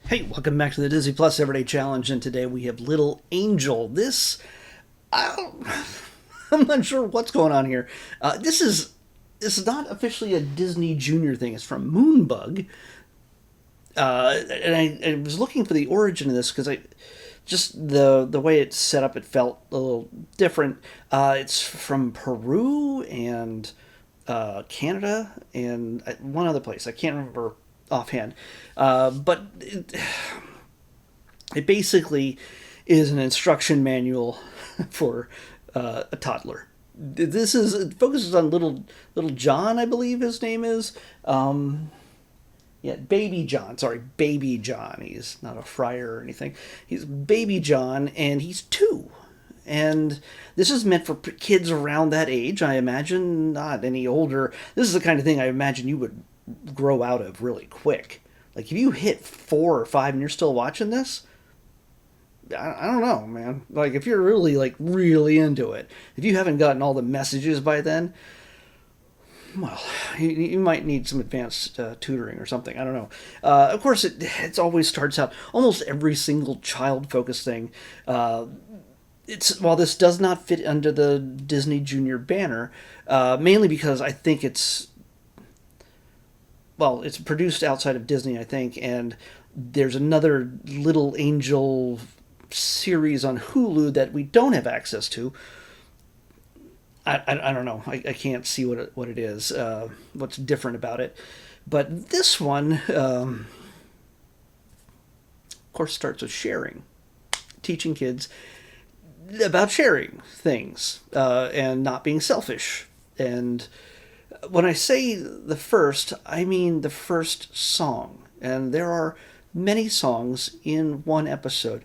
Hey, welcome back to the Disney Plus Everyday Challenge, and today we have Little Angel. I don't, I'm not sure what's going on here. This is not officially a Disney Junior thing. It's from Moonbug, and I was looking for the origin of this because I just the way it's set up, it felt a little different. It's from Peru and Canada and one other place. I can't remember offhand, but it basically is an instruction manual for a toddler. It focuses on little John, I believe his name is. Yeah, Baby John. Sorry, Baby John. He's not a friar or anything. He's Baby John, and he's 2. And this is meant for kids around that age, I imagine, not any older. This is the kind of thing I imagine you would grow out of really quick. Like, if you hit 4 or 5 and you're still watching this, I don't know, man. Like, if you're really, really into it, if you haven't gotten all the messages by then, well, you might need some advanced tutoring or something. I don't know. Of course, it always starts out, almost every single child-focused thing. While this does not fit under the Disney Junior banner, mainly because I think it's produced outside of Disney, I think, and there's another Little Angel series on Hulu that we don't have access to. I don't know. I can't see what it is, what's different about it. But this one, of course, starts with sharing, teaching kids about sharing things and not being selfish. And when I say the first, I mean the first song. And there are many songs in one episode.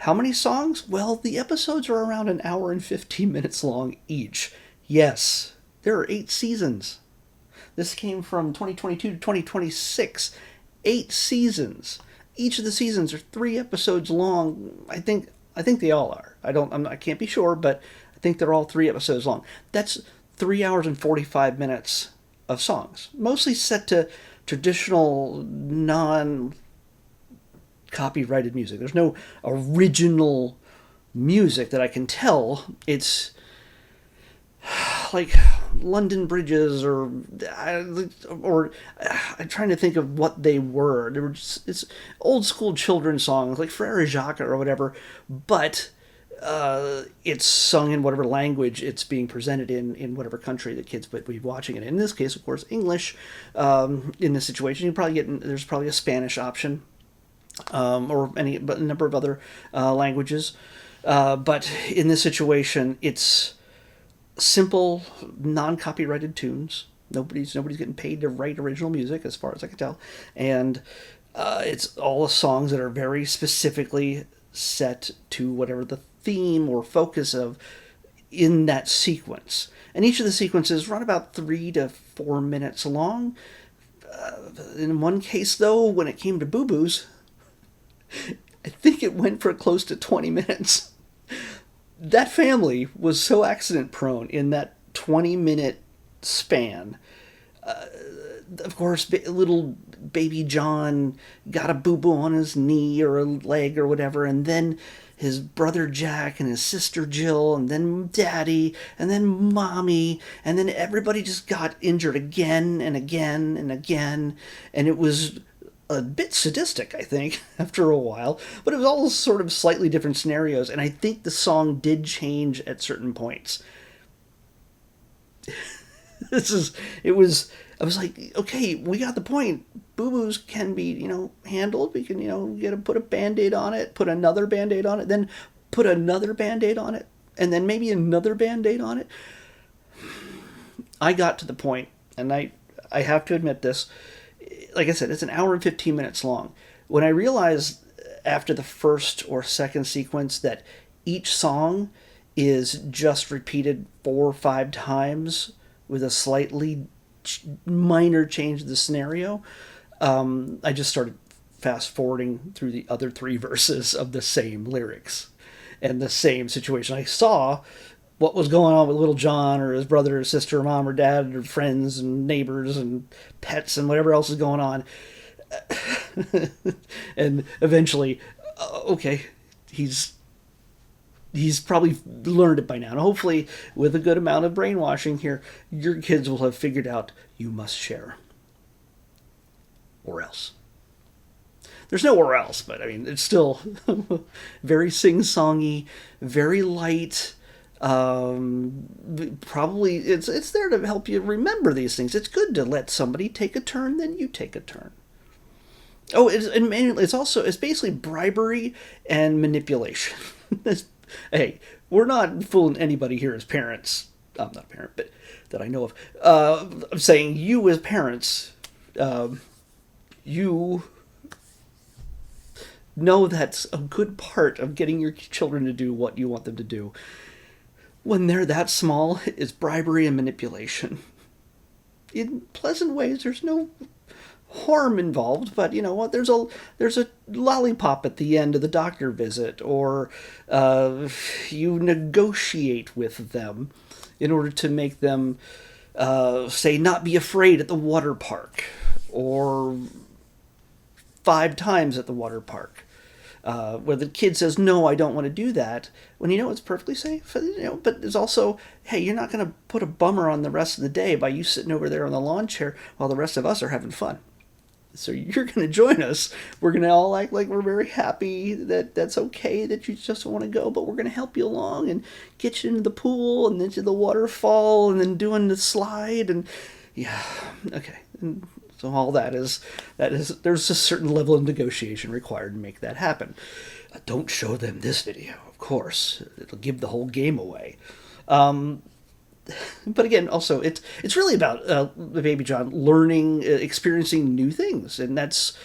How many songs? Well, the episodes are around an hour and 15 minutes long each. Yes, there are 8 seasons. This came from 2022 to 2026. 8 seasons. Each of the seasons are 3 episodes long. I think they all are. I can't be sure, but I think they're all 3 episodes long. That's 3 hours and 45 minutes of songs, mostly set to traditional non-copyrighted music. There's no original music that I can tell. It's like London Bridges or I'm trying to think of what they were. It's old school children's songs like Frere Jacques or whatever, but it's sung in whatever language it's being presented in whatever country the kids would be watching it. In this case, of course, English. In this situation, there's probably a Spanish option, but a number of other languages. But in this situation, it's simple, non-copyrighted tunes. Nobody's getting paid to write original music, as far as I can tell, and it's all songs that are very specifically set to whatever the theme or focus of in that sequence. And each of the sequences run about 3 to 4 minutes long. In one case, though, when it came to Boo Boos, I think it went for close to 20 minutes. That family was so accident prone in that 20-minute span. Of course, little Baby John got a boo-boo on his knee or a leg or whatever, and then his brother Jack and his sister Jill, and then Daddy, and then Mommy, and then everybody just got injured again and again and again, and it was a bit sadistic, I think, after a while, but it was all sort of slightly different scenarios, and I think the song did change at certain points. I was like, okay, we got the point. Boo-boos can be, handled. We can, put a Band-Aid on it, put another Band-Aid on it, then put another Band-Aid on it, and then maybe another Band-Aid on it. I got to the point, and I have to admit this, like I said, it's an hour and 15 minutes long. When I realized after the first or second sequence that each song is just repeated 4 or 5 times with a slightly minor change of the scenario, I just started fast forwarding through the other 3 verses of the same lyrics and the same situation. I saw what was going on with little John or his brother or sister or mom or dad or friends and neighbors and pets and whatever else is going on. And eventually, okay, he's probably learned it by now. And hopefully, with a good amount of brainwashing here, your kids will have figured out you must share. Or else. There's no or else, but I mean, it's still very sing-songy, very light. Probably it's there to help you remember these things. It's good to let somebody take a turn, then you take a turn. Oh, it's basically bribery and manipulation. Hey, we're not fooling anybody here as parents. I'm not a parent, but that I know of. I'm saying you as parents, you know that's a good part of getting your children to do what you want them to do. When they're that small, it's bribery and manipulation. In pleasant ways, there's no harm involved, but you know what? There's a lollipop at the end of the doctor visit, or you negotiate with them in order to make them say not be afraid at the water park, or 5 times at the water park. Where the kid says, no, I don't want to do that, when you know it's perfectly safe. But it's also, hey, you're not going to put a bummer on the rest of the day by you sitting over there on the lawn chair while the rest of us are having fun. So you're going to join us. We're going to all act like we're very happy that that's okay, that you just want to go, but we're going to help you along and get you into the pool and then to the waterfall and then doing the slide. And yeah, okay. And so all that is, there's a certain level of negotiation required to make that happen. Don't show them this video, of course. It'll give the whole game away. But again, also, it's really about Baby John learning, experiencing new things. And that's,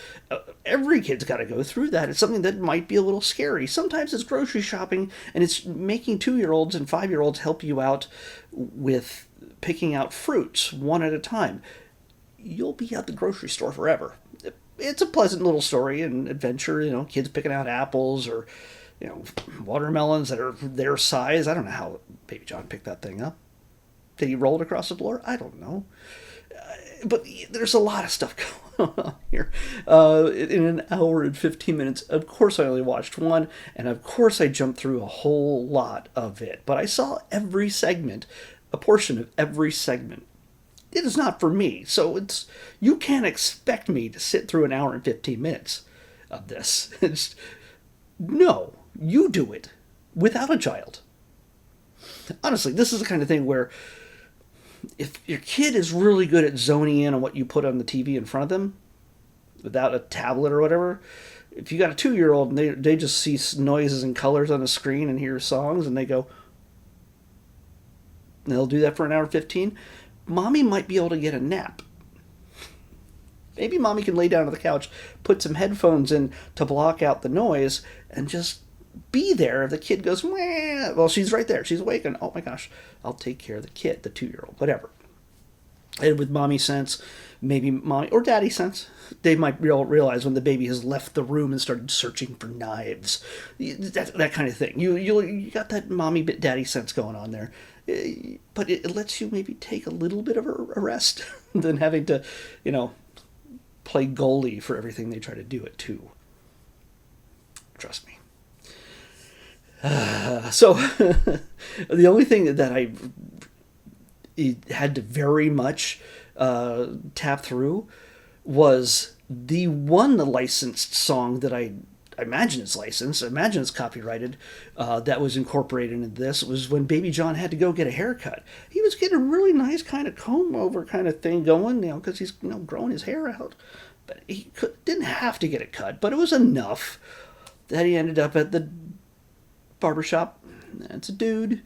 every kid's got to go through that. It's something that might be a little scary. Sometimes it's grocery shopping, and it's making 2-year-olds and 5-year-olds help you out with picking out fruits one at a time. You'll be at the grocery store forever. It's a pleasant little story and adventure, kids picking out apples or, watermelons that are their size. I don't know how Baby John picked that thing up. Did he roll it across the floor? I don't know. But there's a lot of stuff going on here. In an hour and 15 minutes, of course I only watched one, and of course I jumped through a whole lot of it. But I saw every segment, a portion of every segment. It is not for me, so you can't expect me to sit through an hour and 15 minutes of this. No, you do it without a child. Honestly, this is the kind of thing where if your kid is really good at zoning in on what you put on the TV in front of them, without a tablet or whatever, if you got a 2-year-old and they just see noises and colors on the screen and hear songs and they go, and they'll do that for an hour and 15, Mommy might be able to get a nap. Maybe Mommy can lay down on the couch, put some headphones in to block out the noise, and just be there. If the kid goes, wah, well, she's right there. She's awake, and oh my gosh, I'll take care of the kid, the 2-year-old, whatever. And with Mommy sense, maybe Mommy or Daddy sense, they might realize when the baby has left the room and started searching for knives. That kind of thing. You got that Mommy Daddy sense going on there. But it lets you maybe take a little bit of a rest than having to, play goalie for everything they try to do it too. Trust me. So the only thing that I had to very much tap through was the one licensed song that I imagine it's licensed, I imagine it's copyrighted, that was incorporated into this. It was when Baby John had to go get a haircut. He was getting a really nice kind of comb over kind of thing going, because he's growing his hair out. But he didn't have to get it cut, but it was enough that he ended up at the barbershop. It's a dude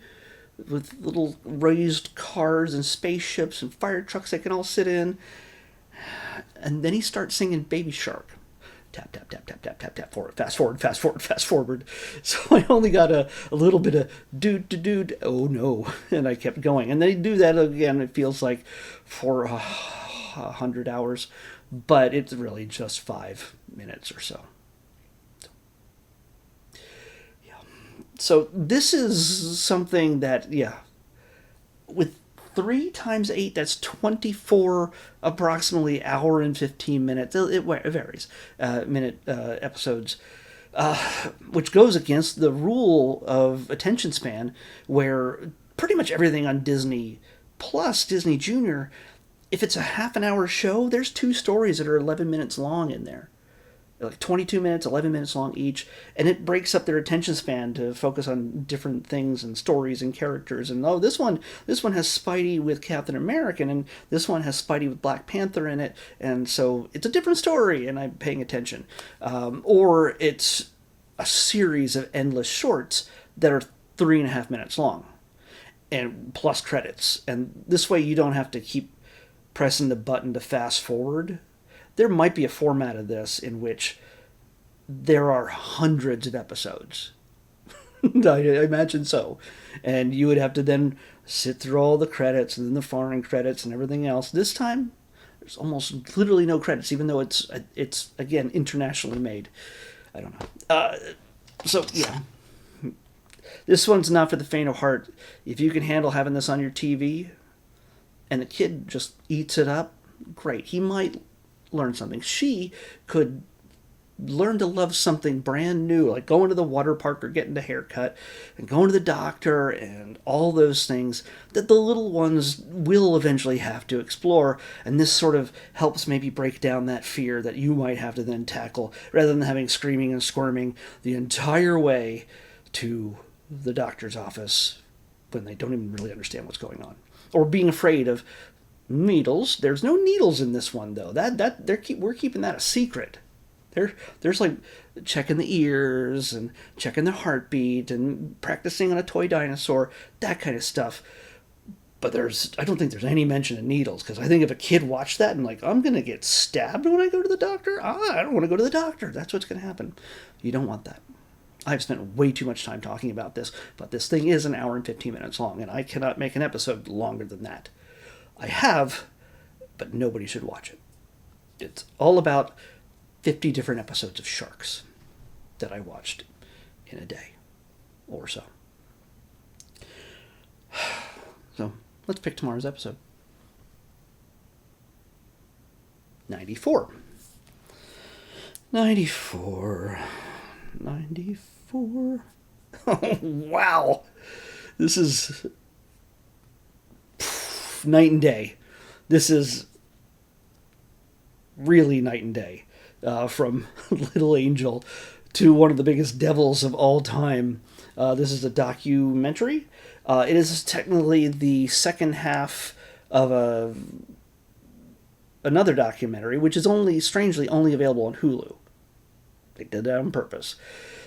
with little raised cars and spaceships and fire trucks they can all sit in. And then he starts singing Baby Shark. Tap, tap, tap, tap, tap, tap, tap, forward, fast forward, fast forward, fast forward. So I only got a little bit of dude, oh no. And I kept going. And they do that again, it feels like, for 100 hours. But it's really just 5 minutes or so. So this is something that, with 3 times 8, that's 24 approximately hour and 15 minutes. It varies, minute episodes, which goes against the rule of attention span, where pretty much everything on Disney Plus, Disney Junior, if it's a half an hour show, there's 2 stories that are 11 minutes long in there. Like 22 minutes, 11 minutes long each, and it breaks up their attention span to focus on different things and stories and characters. And oh, this one has Spidey with Captain America, and this one has Spidey with Black Panther in it, and so it's a different story, and I'm paying attention. Or it's a series of endless shorts that are 3.5 minutes long, and plus credits. And this way, you don't have to keep pressing the button to fast forward. There might be a format of this in which there are hundreds of episodes. I imagine so. And you would have to then sit through all the credits and then the foreign credits and everything else. This time, there's almost literally no credits, even though it's again, internationally made. I don't know. So, yeah. This one's not for the faint of heart. If you can handle having this on your TV and the kid just eats it up, great. He might learn something. She could learn to love something brand new, like going to the water park or getting a haircut and going to the doctor and all those things that the little ones will eventually have to explore. And this sort of helps maybe break down that fear that you might have to then tackle, rather than having screaming and squirming the entire way to the doctor's office when they don't even really understand what's going on, or being afraid of needles. There's no needles in this one, though. We're keeping that a secret. There's like checking the ears and checking the heartbeat and practicing on a toy dinosaur, that kind of stuff. But I don't think there's any mention of needles, because I think if a kid watched that and like, I'm gonna get stabbed when I go to the doctor, I don't want to go to the doctor. That's what's gonna happen. You don't want that. I've spent way too much time talking about this, but this thing is 1 hour and 15 minutes long, and I cannot make an episode longer than that. I have, but nobody should watch it. It's all about 50 different episodes of Sharks that I watched in a day or so. So, let's pick tomorrow's episode. 94. 94. Oh, wow. This is night and day. This is really night and day. From Little Angel to one of the biggest devils of all time. This is a documentary. It is technically the second half of another documentary, which is strangely only available on Hulu. They did that on purpose.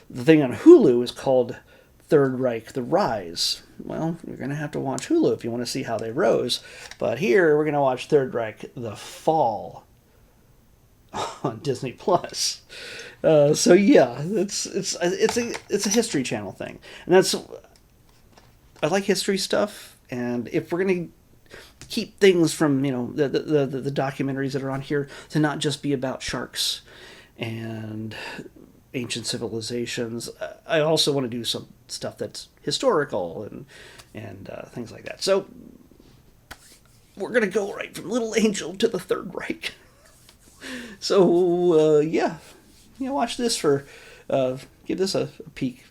The thing on Hulu is called Third Reich: The Rise. Well, you're going to have to watch Hulu if you want to see how they rose. But here, we're going to watch Third Reich: The Fall on Disney Plus. So yeah, it's a History Channel thing, and I like history stuff. And if we're gonna keep things from the documentaries that are on here to not just be about sharks and ancient civilizations, I also want to do some stuff that's historical and things like that. So we're gonna go right from Little Angel to the Third Reich. So, watch this give this a peek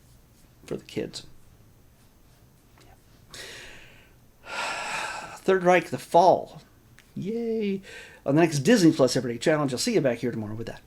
for the kids. Third Reich: The Fall. Yay. On the next Disney Plus Everyday Challenge. I'll see you back here tomorrow with that.